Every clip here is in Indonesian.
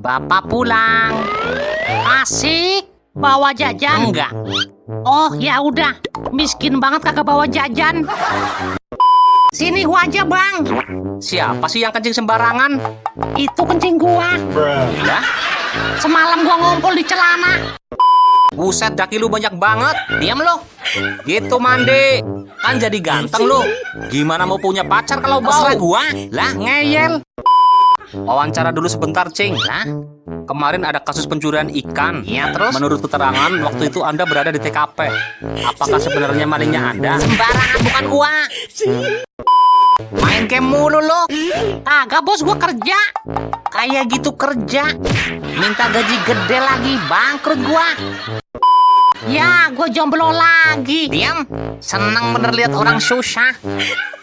Bapak pulang. Asik. Bawa jajan? Enggak. Oh, ya udah. Miskin banget kagak bawa jajan. Sini gua aja, Bang. Siapa sih yang kencing sembarangan? Itu kencing gua. Ya? Semalam gua ngompol di celana. Buset, daki lu banyak banget. Diam lo. Gitu mandi. Kan jadi ganteng lu. Gimana mau punya pacar kalau bau? Terserah gua. Lah, ngeyel. Wawancara dulu sebentar, Cing. Lah, Kemarin ada kasus pencurian ikan. iya terus? Menurut keterangan, waktu itu Anda berada di TKP. Apakah sebenarnya malingnya Anda? Sembarangan bukan gua. Main game mulu lo. Kagak, Bos, gua kerja. Kayak gitu kerja. Minta gaji gede lagi, bangkrut gua. Ya, gua jomblo lagi. Diam. Seneng bener lihat orang susah.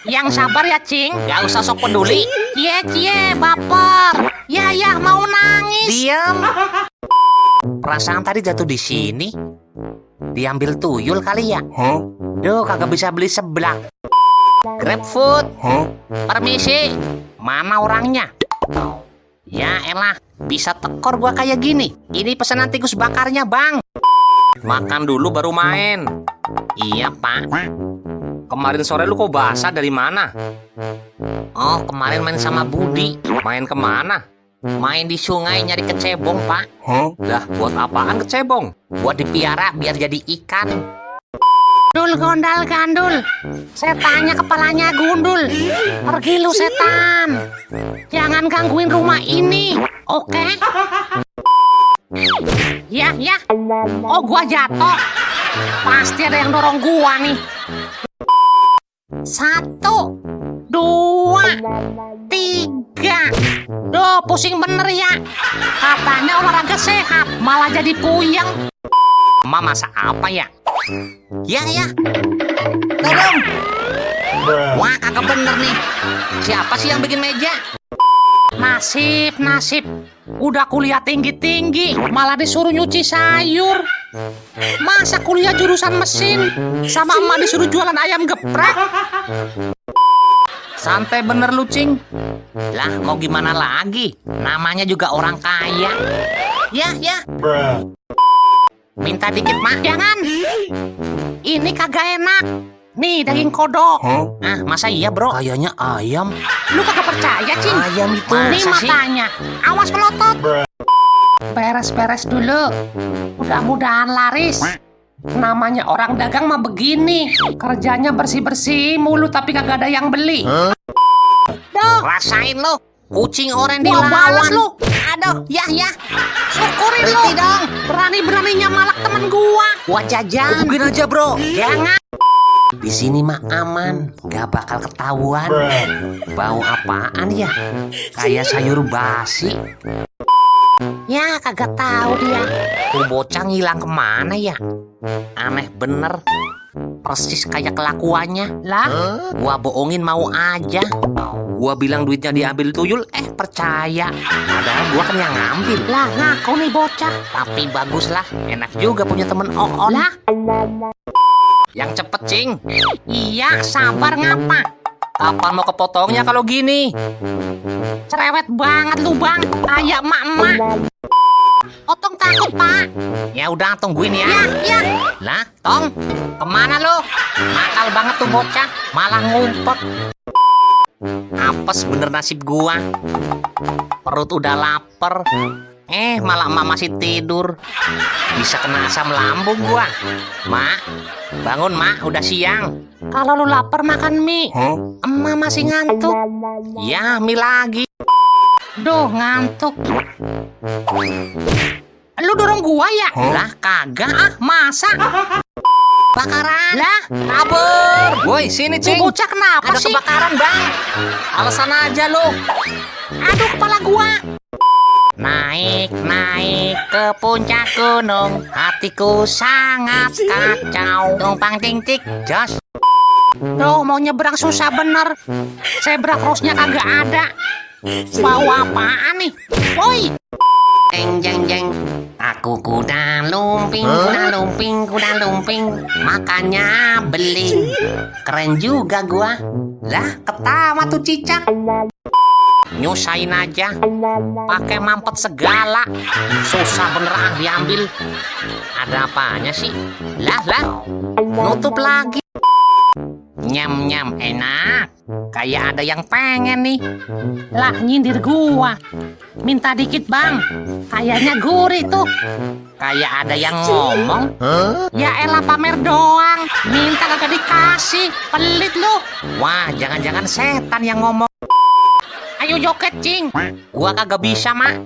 Yang sabar ya, Cing. Gak usah sok peduli. Cie, baper. Ya, mau nangis. Diam. Perasaan tadi jatuh di sini. Diambil tuyul kali ya? Duh, kagak bisa beli seblak. GrabFood. Permisi. Mana orangnya? Ya elah, bisa tekor gua kayak gini. Ini pesanan tikus bakarnya, Bang. Makan dulu baru main. Iya, Pak. Kemarin sore lu kok basah dari mana? Oh, kemarin main sama Budi. Main kemana? Main di sungai nyari kecebong, Pak. Lah, buat apaan kecebong? Buat dipiara biar jadi ikan. Gundul, gondal, gandul. Setannya kepalanya gundul. Pergi lu, setan. Jangan gangguin rumah ini. Oke? Ya. Oh, gua jatuh. Pasti ada yang dorong gua nih. 1, 2, 3. Duh, pusing bener ya. Katanya olahraga sehat, malah jadi puyeng. Ma, masak apa ya? Ya. Tolong. Wah, kagak bener nih. Siapa sih yang bikin meja? Nasib. Udah kuliah tinggi-tinggi, malah disuruh nyuci sayur. Masa kuliah jurusan mesin, sama emak disuruh jualan ayam geprek. Santai bener lu, Cing. Lah, mau gimana lagi? Namanya juga orang kaya. Ya. Minta dikit, Mak. Jangan. Ini kagak enak. Nih, daging kodok. Ah, masa iya, Bro? Kayaknya ayam. Lu kagak percaya, Cing? Ayam itu. Nih Masa sih? matanya. Awas melotot. Beres-beres dulu. Mudah-mudahan laris. Namanya orang dagang mah begini. Kerjanya bersih-bersih mulu tapi kagak ada yang beli. Duh, Rasain lo. Kucing oren gua balas dilawan. lu. Aduh, ya. Syukurin lu. Berhenti dong. Berani-beraninya malak temen gua. Gua jajan. Mungkin aja, Bro. Jangan. Di sini mah aman, gak bakal ketahuan. Bau apaan ya? Kayak sayur basi. Ya, kagak tahu dia. Tuh bocah ngilang kemana ya? Aneh bener. Persis kayak kelakuannya. Lah, Gua bohongin mau aja. Gua bilang duitnya diambil tuyul, percaya. Padahal gua kan yang ngambil. lah ngaku nih bocah. Tapi bagus lah, enak juga punya temen on. Lah, Yang cepet, Cing. iya sabar ngapa? Kapan mau kepotongnya kalau gini? Cerewet banget lu, Bang. Kayak emak-emak. Otong takut, Pak. Ya udah, tungguin ya. Ya. Lah, Tong, kemana lo? Nakal banget tuh bocah, malah ngumpet. Apes bener nasib gua. Perut udah lapar. Malah emak masih tidur. Bisa kena asam lambung gua. Mak, bangun Mak, udah siang. Kalau lu lapar makan mie. Emak masih ngantuk. Ya, mie lagi. Duh, ngantuk. Lu dorong gua ya? Lah, kagak. Ah, masa? Bakaran. Lah, Kabur. Woi, sini, si Cing. bocah kenapa Ada sih? kebakaran, Bang. Alasan aja lo. Aduh, kepala gua. Naik ke puncak gunung, hatiku sangat kacau. Tumpang ting-tik, jos. Duh, mau nyebrang susah bener. Zebra crossnya kagak ada. Bau apaan nih? Woi, Jeng. Aku kuda lumping. Makannya beling. Keren juga gua. Lah, ketawa tuh cicak. Nyusahin aja. Pakai mampet segala. Susah bener diambil. Ada apanya sih? Lah. Nutup lagi. Nyam enak. Kayak ada yang pengen nih. Lah nyindir gua. Minta dikit bang. Kayaknya gurih tuh. Kayak ada yang ngomong. Ya elah pamer doang. Minta kagak dikasih. Pelit lu. Wah, jangan-jangan setan yang ngomong. Ayo joget cing. Gua kagak bisa, Mak.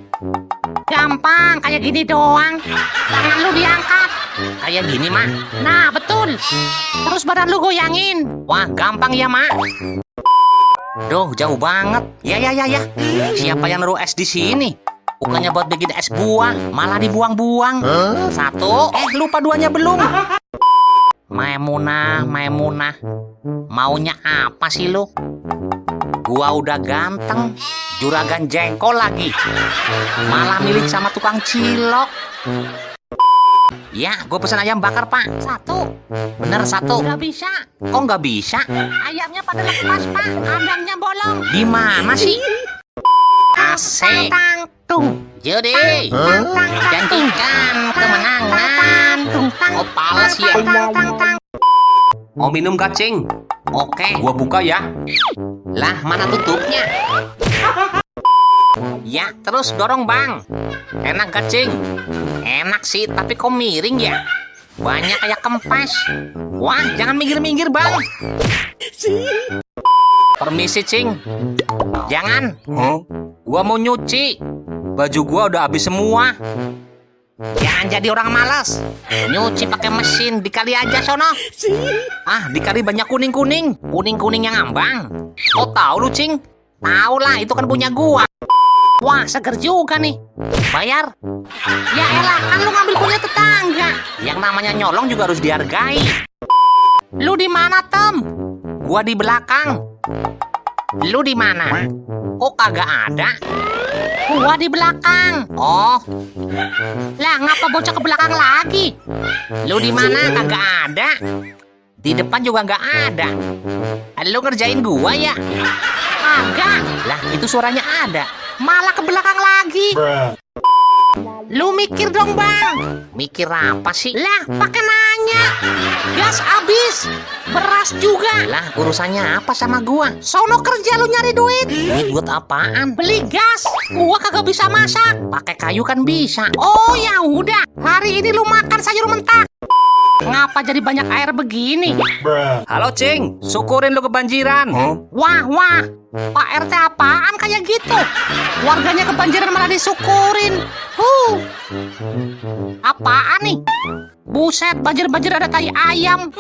Gampang kayak gini doang. Tangan lu diangkat. Kayak gini, Mak. Nah betul. Terus badan lu goyangin. Wah, gampang ya, Mak. Duh, jauh banget. Ya. Siapa yang naruh es di sini? Bukannya buat bikin es buah, malah dibuang-buang. Satu, lupa duanya belum. Maimunah. Maunya apa sih lu? Gua udah ganteng, juragan jengkol lagi. Malah milik sama tukang cilok. Ya, gue pesan ayam bakar, Pak. Satu. Bener, satu. Gak bisa. Kok nggak bisa? Ayamnya pada lepas pak. Adamnya bolong. Gimana sih? Asik. Tang tung. Jadi, janjikan kemenangan. Oh, pales ya. Mau minum kacing? Oke, gua buka ya. Lah, mana tutupnya? Ya, terus dorong, Bang. Enak kacing. Enak sih, tapi kok miring ya? Banyak kayak kempes. Wah, jangan minggir-minggir, Bang. Permisi, Cing. Jangan. Gua mau nyuci. Baju gua udah habis semua. Jangan jadi orang malas. Nyuci pakai mesin, dikali aja sono. Ah, dikali banyak kuning-kuning. Kuning-kuning yang ngambang. Kok tahu lu, Cing? Tahu lah, itu kan punya gua. Wah, seger juga nih. Bayar. Ya elah, kan lu ngambil punya tetangga. Yang namanya nyolong juga harus dihargai. Lu di mana, Tem? Gua di belakang. Lu di mana? Kok kagak ada? Gua di belakang. Oh, Lah, ngapa bocah ke belakang lagi? lu di mana? Kagak ada. Di depan juga nggak ada. Lu ngerjain gua ya? Kagak. Lah, itu suaranya ada. Malah ke belakang lagi. Lu mikir dong, Bang. Mikir apa sih? Lah, pakai nanya. Gas habis. Beras juga. Lah, urusannya apa sama gua? Sono kerja lu nyari duit. Duit buat apaan? Beli gas. Gua kagak bisa masak. Pakai kayu kan bisa. Oh, ya udah. Hari ini lu makan sayur mentah. Ngapa jadi banyak air begini? Halo, Cing. Syukurin lu kebanjiran. Wah. Pak RT apaan kayak gitu? Warganya kebanjiran malah disyukurin. Apaan nih? Buset, banjir ada tai ayam.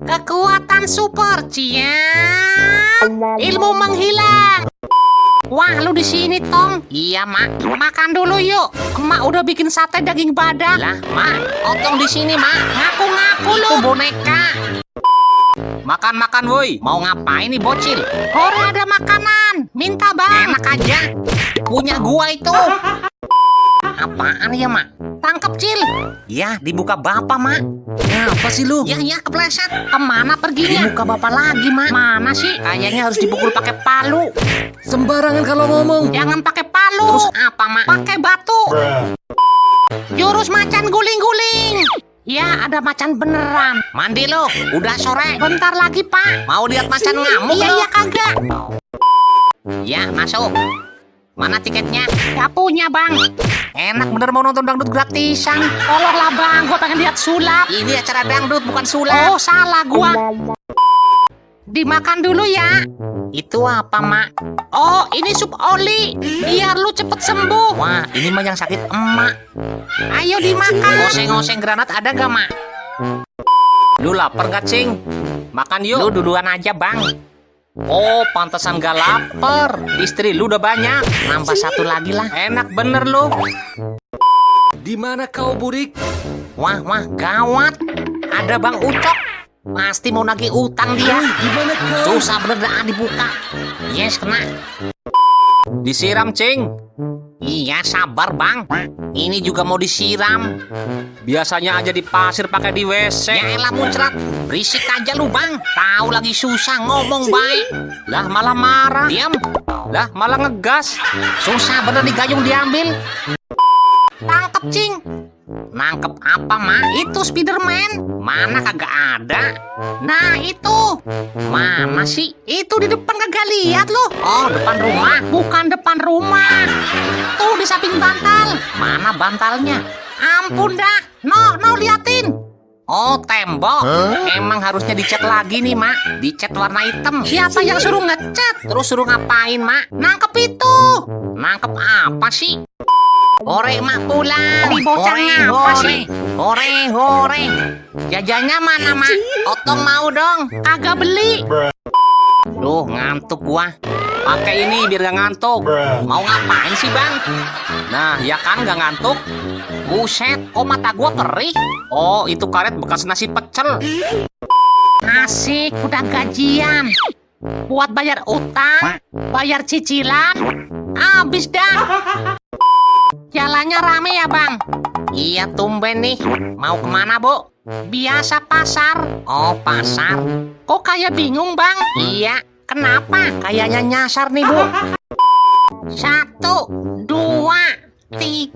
Kekuatan super, Cian. Ilmu menghilang. Wah, lu di sini, Tong. Iya, Mak. Makan dulu yuk. Emak udah bikin sate daging badak. Lah, Mak. Otong di sini, Mak. Ngaku-ngaku lu. Itu boneka. Makan, woi. Mau ngapain nih, bocil? Hore ada makanan. Minta, Bang. Enak aja. Punya gua itu. Apaan ya, Mak? Tangkep, Cil. Ya, dibuka bapak, Mak. Apa sih lu? Ya, kepleset. Kemana perginya? Dibuka bapak lagi, Mak. Mana sih? Kayaknya harus dipukul pakai palu. Sembarangan kalau ngomong. Jangan pakai palu. Terus apa, Mak? Pakai batu. Jurus macan guling-guling. Ya, ada macan beneran. Mandi lo, udah sore. Bentar lagi, Pak. Mau lihat macan ngamuk lo? Iya, kagak. Ya, masuk. Mana tiketnya? Gak punya, Bang. Enak bener mau nonton dangdut gratisan. Tolonglah, Bang. Gua pengen lihat sulap. Ini acara dangdut bukan sulap. Oh, salah gua. Dimakan dulu ya. Itu apa, Mak? Oh, ini sup oli. Biar lu cepet sembuh. Wah, ini mah yang sakit emak. Ayo dimakan. Ngoseng-ngoseng granat ada gak, Mak? Lu lapar gak, Cing? Makan yuk. Lu duluan aja, Bang. Oh, pantesan gak lapar. Istri lu udah banyak. Nambah satu lagi lah. Enak bener lu. Di mana kau, Burik? Wah, gawat. Ada Bang Ucok. Pasti mau nagih utang dia. Gimana kau? Susah bener dah dibuka. Yes, kena. Disiram, Cing. Iya, sabar bang. Ini juga mau disiram. Biasanya aja di pasir pakai di WC. Ya elah muncrat. Berisik aja lu bang. Tahu lagi susah ngomong baik. Lah malah marah. Diam. Lah malah ngegas. Susah bener digayung diambil. Tangkep cing. Nangkep apa mak? Itu Spiderman. Mana kagak ada. Nah itu. Mana sih? Itu di depan kagak lihat lu. Oh depan rumah. Bukan depan rumah. Tuh di samping bantal. Mana bantalnya? Ampun dah. No liatin. Oh tembok. Emang harusnya dicat lagi nih mak. Dicat warna hitam. Siapa yang suruh ngecat? Terus suruh ngapain mak? Nangkep itu. Nangkep apa sih? Hore mak pulang. Di bocah ngapa sih? Hore. Jajannya mana mak? Otong mau dong. Kagak beli. Duh ngantuk gua. Pakai ini biar gak ngantuk. Mau ngapain sih bang? Nah, ya kan gak ngantuk? Buset, kok mata gua perih? Oh, itu karet bekas nasi pecel. Asik, udah gajian. Buat bayar utang, bayar cicilan, habis dah. Jalannya rame ya bang? Iya tumben nih. Mau kemana bu? Biasa pasar. Oh pasar. Kok kayak bingung bang? Iya. Kenapa? Kayaknya nyasar nih bu. 1, 2, 3,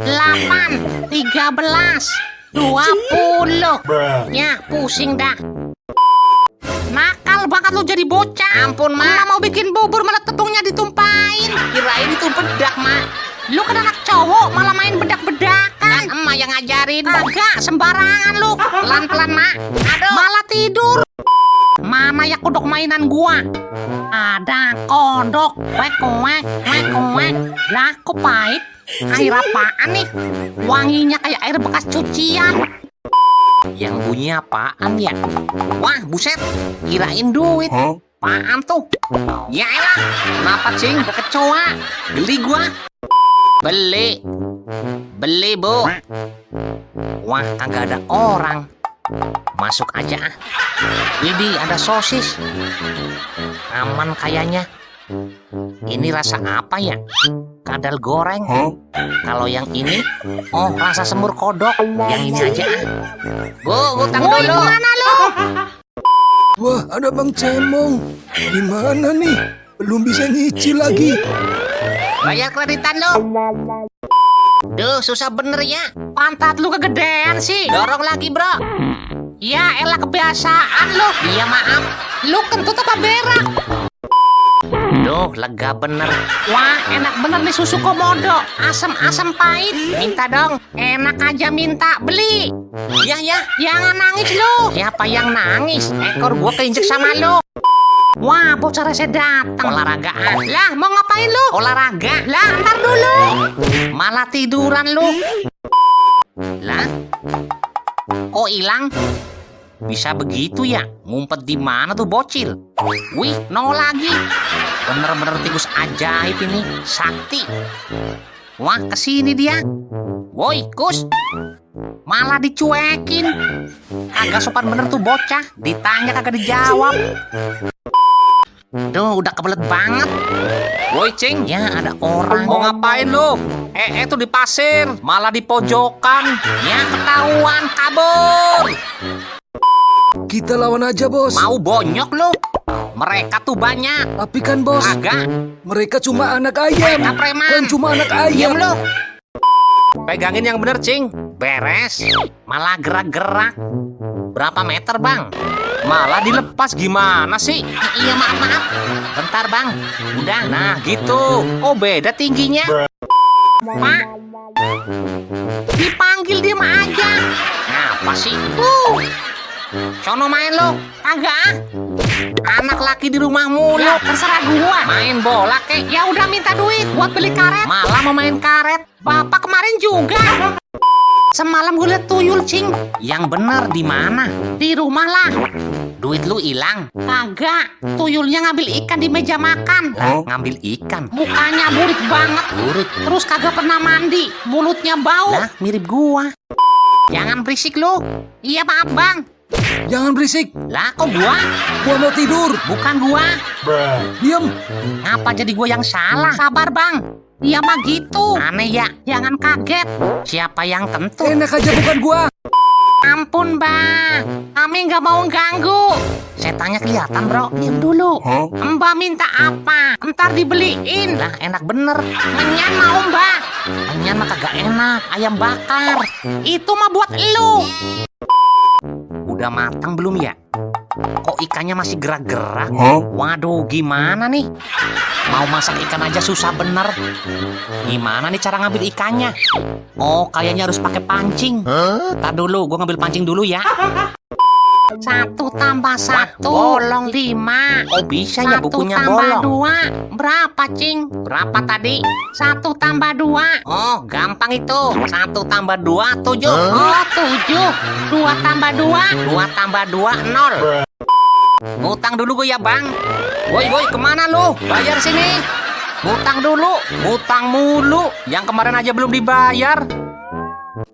8, 13, 20. Ya pusing dah. Nakal banget lu jadi bocah. Ampun Emak mak. mau bikin bubur malah tepungnya ditumpahin. Kirain itu bedak mak. Lu kan anak cowok malah main bedak-bedakan. Kan emak yang ngajarin. Kagak sembarangan lu. Pelan-pelan mak. Aduh. Malah tidur. Mana ya kodok mainan gua? Ada kodok. Wek. Lah kok pahit? Air apaan nih? Wanginya kayak air bekas cucian. Yang bunyi apaan ya? Wah buset. Kirain duit. Apaan tuh? Ya elah. Kenapa cing? Ada kecoa. Beli gua. Beli bu. Wah kagak ada orang. Masuk aja ah. Widih ada sosis. Aman kayaknya. Ini rasa apa ya? Kadal goreng. Kalau yang ini, oh rasa semur kodok. Yang ini aja ah. Bu, utang Woi dulu. kemana lu? Wah, ada Bang Cemong. Gimana nih? Belum bisa nyicil lagi. Bayar kreditan lo. Duh, susah bener ya. Pantat lu kegedean sih. Dorong lagi, bro. Ya elah kebiasaan lu. Iya, maaf. Lu kentut apa berak? Duh, lega bener. Wah enak bener nih susu komodo. Asam-asam pahit. Minta dong. Enak aja minta beli. Ya. Jangan nangis lu. Siapa yang nangis? Ekor gua keinjek sama lo. Wah bocah rese datang. Olahragaan. Lah mau ngapain lu? Olahraga. Lah ntar dulu. Malah tiduran lu. Lah. Kok hilang? Bisa begitu ya? Ngumpet di mana tuh bocil? Wih, nol lagi. Bener-bener tikus ajaib ini. Sakti. Wah, kesini dia. Woi, Kus. Malah dicuekin. Kagak sopan bener tuh bocah. Ditanya kagak dijawab. Duh, udah kebelet banget. Woi, Cing. Ya, ada orang. Mau ngapain lu? Tuh di pasir. Malah di pojokan. Ya, ketahuan. Kabur. Kita lawan aja, Bos. Mau bonyok lu. Mereka tuh banyak. Tapi kan, Bos, Kagak. mereka cuma anak ayam. Mereka preman. Kan cuma anak Diam ayam. lu. Pegangin yang bener, Cing. Beres. Malah gerak-gerak. Berapa meter, Bang? Malah dilepas gimana sih? Iya, maaf. Bentar, Bang. Udah. Nah, gitu. Oh, beda tingginya. Pak. Dipanggil diem aja. Ngapa sih? Sono main lo. Kagak ah. Anak laki di rumah mulu. Terserah gua. Main bola kek. Ya udah minta duit buat beli karet. Malah mau main karet. Bapak kemarin juga. Semalam gue liat tuyul cing. Yang bener di mana? Di rumah lah. Duit lu hilang. Kagak. Tuyulnya ngambil ikan di meja makan. Lah, ngambil ikan. Mukanya burik banget. Burik. Terus kagak pernah mandi. Mulutnya bau. Lah, mirip gua. Jangan berisik lu. Iya maaf bang. Jangan berisik. Lah, kok gua? Gua mau tidur. Bukan gua. Diam. Ngapa jadi gua yang salah? Sabar bang. Dia mah gitu. Aneh ya. Jangan kaget. Siapa yang kentut? Enak aja bukan gua. Ampun, Mbak. Kami nggak mau ganggu. Setannya kelihatan, bro. Diam dulu. Mbak minta apa? Ntar dibeliin. Lah, enak bener. Menyan mau, Mbak. Menyan mah kagak enak. Ayam bakar. Itu mah buat elu. Udah matang belum ya? Kok ikannya masih gerak-gerak? Waduh, gimana nih? Mau masak ikan aja susah bener. Gimana nih cara ngambil ikannya? Oh, kayaknya harus pakai pancing. Ntar dulu, gue ngambil pancing dulu ya. 1 tambah 1 bolong. 5. Oh, bisa ya 1 bukunya tambah bolong. 2 berapa, Cing? Berapa tadi? 1 tambah 2. Oh, gampang itu. 1 tambah 2, 7. Oh, 7. 2 tambah 2. 2 tambah 2, 0. Ngutang dulu gue ya, Bang. Woi, kemana lu? Bayar sini. Ngutang dulu. Ngutang mulu. Yang kemarin aja belum dibayar.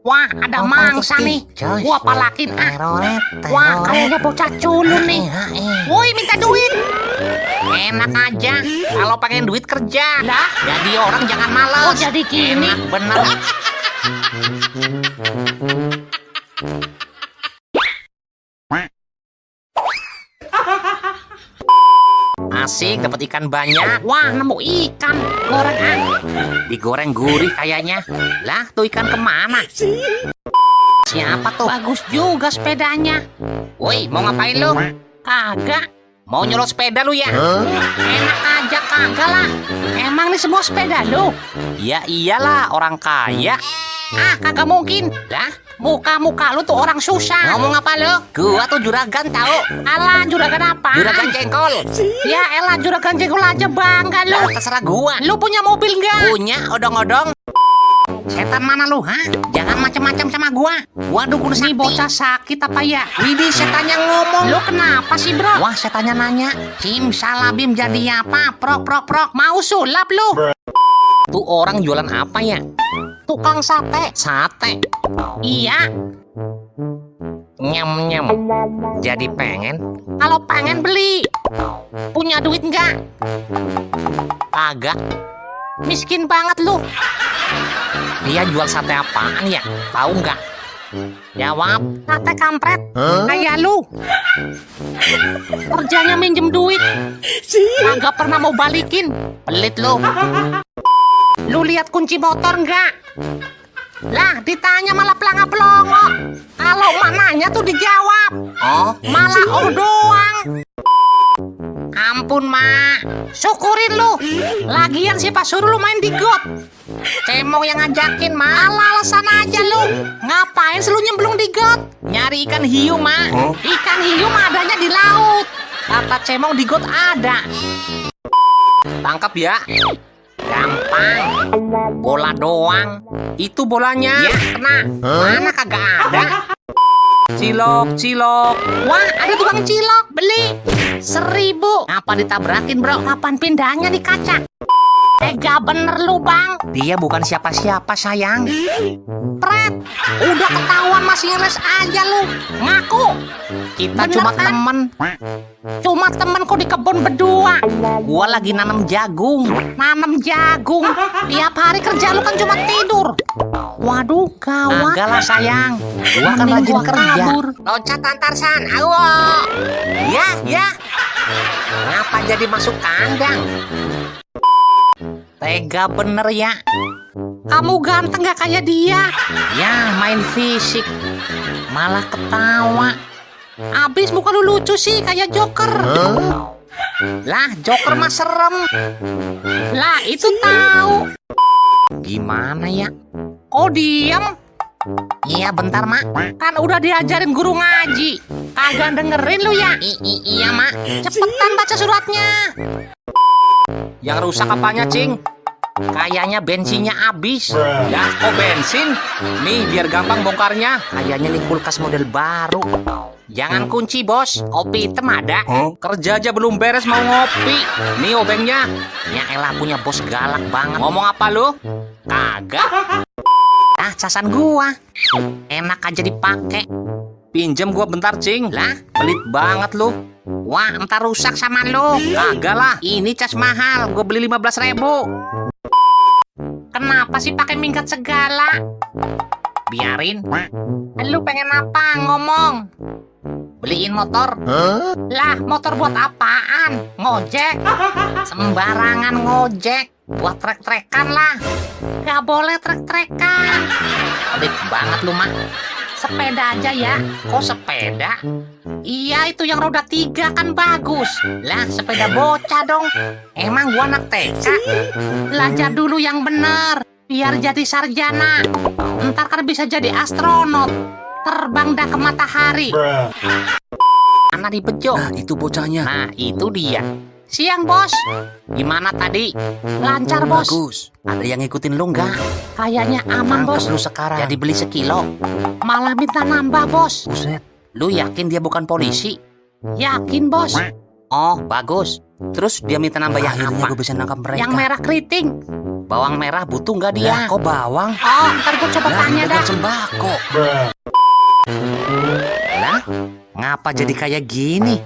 Wah, ada mangsa nih. Gua palakin Wah, kayaknya bocah culun nih. Woi, minta duit. Enak aja. Kalau pengen duit kerja. Lah, Jadi orang jangan malas. oh jadi gini. Enak bener. Asik, dapat ikan banyak. Wah, nemu ikan. Goreng ah. Digoreng gurih kayaknya. Lah, tuh ikan kemana? Siapa tuh? Bagus juga sepedanya. Woi, mau ngapain lu? Kagak. Mau nyolot sepeda lu ya? Enak aja kagak lah. Emang nih semua sepeda lu? Ya iyalah, orang kaya. Ah, kagak mungkin. Lah, Muka-muka lu tuh orang susah. ngomong apa lu? Gua tuh juragan tahu. Alah, juragan apa? Juragan jengkol. Ya elah, juragan jengkol aja bangga lu. Lah, terserah gua. Lu punya mobil nggak? Punya odong-odong. Setan mana lu, ha? Jangan macam-macam sama gua. Gua dukun Ini sakti. bocah sakit apa ya? Widih, setannya ngomong. Lu kenapa sih, bro? Wah, setannya nanya. Simsalabim jadi apa? Prok. Mau sulap lu? Tuh orang jualan apa ya? Tukang sate. Sate. Iya, Nyem. Jadi pengen. kalau pengen beli. Punya duit nggak? Kagak. Miskin banget lu. Dia jual sate apaan ya? Tahu nggak? Jawab. Sate kampret. Kayak lu. Kerjanya minjem duit. Kagak pernah mau balikin. Pelit lu. Lu lihat kunci motor nggak? Lah, ditanya malah pelanga-pelongo. Kalau mak nanya tuh dijawab. Oh, Malah oh doang. ampun, Mak. Syukurin lu. Lagian siapa suruh lu main di got? Cemong yang ngajakin, Mak. Alah, alasan aja lu. Ngapain sih lu nyemplung di got? Nyari ikan hiu, Mak. Ikan hiu mah adanya di laut. Kata Cemong di got ada. Tangkap ya. Gampang. Bola doang. Itu bolanya. Ya, kena. Mana kagak ada. Cilok. Wah, ada tukang cilok. Beli 1.000. Apa ditabrakin, bro? Kapan pindahnya di kaca? Tega bener lu, Bang. Dia bukan siapa-siapa, sayang. Pret. Udah ketahuan masih ngeles aja lu. Ngaku. Kita Bener cuma kan? temen. Cuma temenku di kebun berdua. Gua lagi nanam jagung. Nanam jagung. Tiap hari kerja lu kan cuma tidur. Waduh, gawat. Agak lah, sayang. Gua kan Mending rajin gua kerja. kabur. Loncat Tarsan. Awo. Ya. Ngapa jadi masuk kandang? Tega bener ya. Kamu ganteng gak kayak dia? Ya, main fisik. Malah ketawa. Abis muka lu lucu sih kayak Joker. Lah, Joker mah serem. Lah, itu tahu. Gimana ya? Kok diem? Iya, bentar, Mak. Kan udah diajarin guru ngaji. Kagak dengerin lu ya? Iya, Mak. Cepetan baca suratnya. Yang rusak apanya, Cing? Kayaknya bensinnya habis. Ya, kok bensin? Nih, biar gampang bongkarnya. Kayaknya nih kulkas model baru. Jangan kunci, bos. Kopi hitam ada. Kerja aja belum beres mau ngopi. Nih obengnya. Ya elah, punya bos galak banget. Ngomong apa lu? Kagak. Ah, casan gua. Enak aja dipakai. Pinjem gua bentar, Cing. Lah, pelit banget lu. Wah, entar rusak sama lu. Kagak lah, ini cas mahal. Gua beli 15.000. Kenapa sih pakai minggat segala? Biarin. Lu pengen apa? Ngomong. Beliin motor. Lah, motor buat apaan? Ngojek. Sembarangan ngojek. Buat trek-trekan lah. Gak boleh trek-trekan. Pelit banget lu, Mak. Sepeda aja ya. Kok sepeda? Iya, itu yang roda 3 kan bagus. Lah, sepeda bocah dong. Emang gua anak TK? Belajar dulu yang bener. Biar jadi sarjana. Ntar kan bisa jadi astronot. Terbang dah ke matahari. Anak di bejo. Nah, itu bocahnya. Nah, itu dia. Siang, Bos. Gimana tadi? Lancar, Bos. Bagus. Ada yang ngikutin lu nggak? Kayaknya aman, Tangkep Bos. lu sekarang. Jadi beli sekilo. Malah minta nambah, Bos. Buset. Lu yakin dia bukan polisi? Yakin, Bos. Oh, bagus. Terus dia minta nambah yang Akhirnya apa? gue bisa nangkap mereka. Yang merah keriting. Bawang merah butuh nggak dia? Lah, kok bawang? Oh, ntar gue coba tanya dekat dah. sembako. Lah, ngapa jadi kayak gini?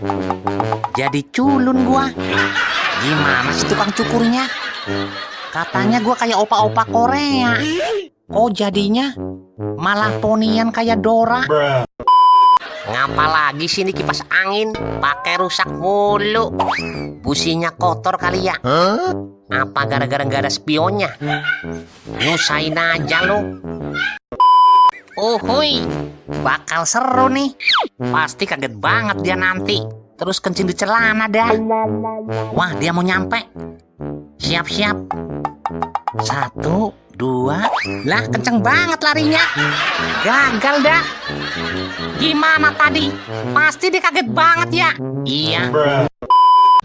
Jadi culun gua. Gimana sih tukang cukurnya? Katanya gua kayak opa-opa Korea. Oh, jadinya malah ponian kayak Dora. Ngapa lagi sini kipas angin? Pakai rusak mulu. Businya kotor kali ya? Apa gara-gara nggak ada spionnya? Nyusahin aja lu. Uhuy, bakal seru nih. Pasti kaget banget dia nanti. Terus kencing di celana dah. Wah, dia mau nyampe. Siap-siap. 1, 2. Lah, kenceng banget larinya. Gagal dah. Gimana tadi? Pasti dia kaget banget ya. Iya.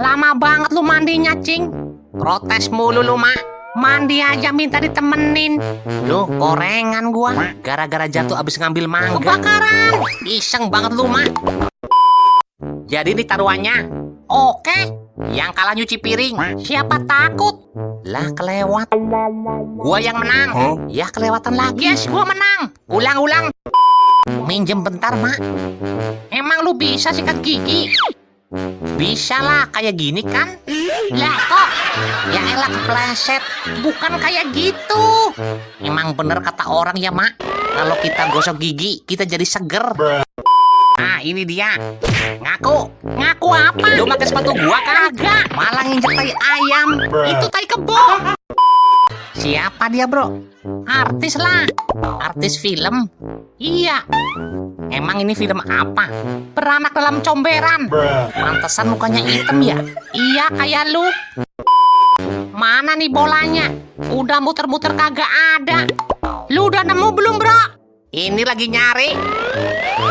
Lama banget lu mandinya, Cing. Protes mulu lu, Mak. Mandi aja minta ditemenin. Loh, korengan gua. Gara-gara jatuh abis ngambil mangga. Kebakaran. Iseng banget lu, Mak. Jadi ini taruhannya. Oke. Yang kalah nyuci piring. Siapa takut? Lah, kelewat. Gua yang menang. Ya, kelewatan lagi. Yes, gua menang. Ulang-ulang. Minjem bentar, Mak. Emang lu bisa sikat gigi? Bisa lah, kayak gini kan? Lah kok? Ya elah, kepleset. Bukan kayak gitu. Emang bener kata orang ya, Mak. Kalau kita gosok gigi, kita jadi seger. Nah, ini dia. Ngaku. Ngaku apa? Lu pakai sepatu gua kagak? Malah nginjek tai ayam. Itu tai kebo. Siapa dia, Bro? Artis lah. Artis film. Iya. Emang ini film apa? Beranak dalam comberan. Pantesan mukanya hitam ya? Iya, kayak lu. Mana nih bolanya? Udah muter-muter kagak ada. Lu udah nemu belum, Bro? Ini lagi nyari.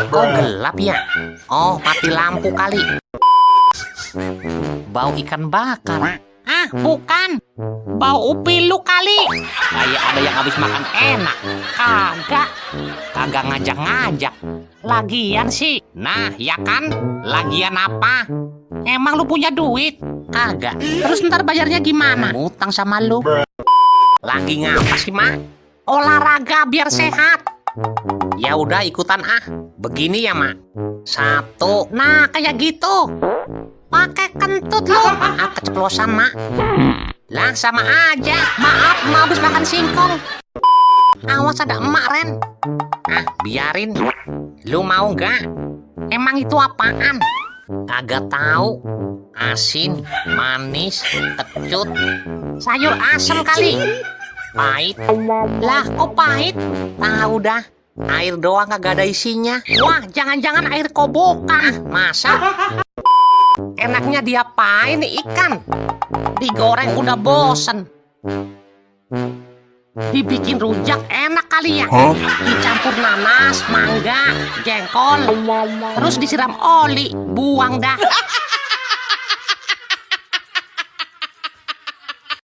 Kok gelap ya? Oh, mati lampu kali. Bau ikan bakar. Ah, bukan. Bau upi lu kali. Kayak ada yang habis makan enak. Kagak ngajak-ngajak. Lagian sih. Nah, ya kan? Lagian apa? Emang lu punya duit? Kagak. Terus ntar bayarnya gimana? Utang sama lu. Lagi ngapa sih, Mak? Olahraga biar sehat. Ya udah ikutan ah. Begini ya, Mak. 1. Nah, kayak gitu. Pakai kentut lu. Ah, keceplosan, Mak. Lah, sama aja. Maaf, mau habis makan singkong. Awas ada emak, Ren. Ah, biarin. Lu mau nggak? Emang itu apaan? Kagak tahu. Asin, manis, kecut. Sayur asem kali. Pahit. Lah, kok pahit? Tahu dah. Air doang kagak ada isinya. Wah, jangan-jangan air kobokan. Masa? Enaknya diapain nih ikan? Digoreng udah bosen. Dibikin rujak enak kali ya. Dicampur nanas, mangga, jengkol. Terus disiram oli. Buang dah.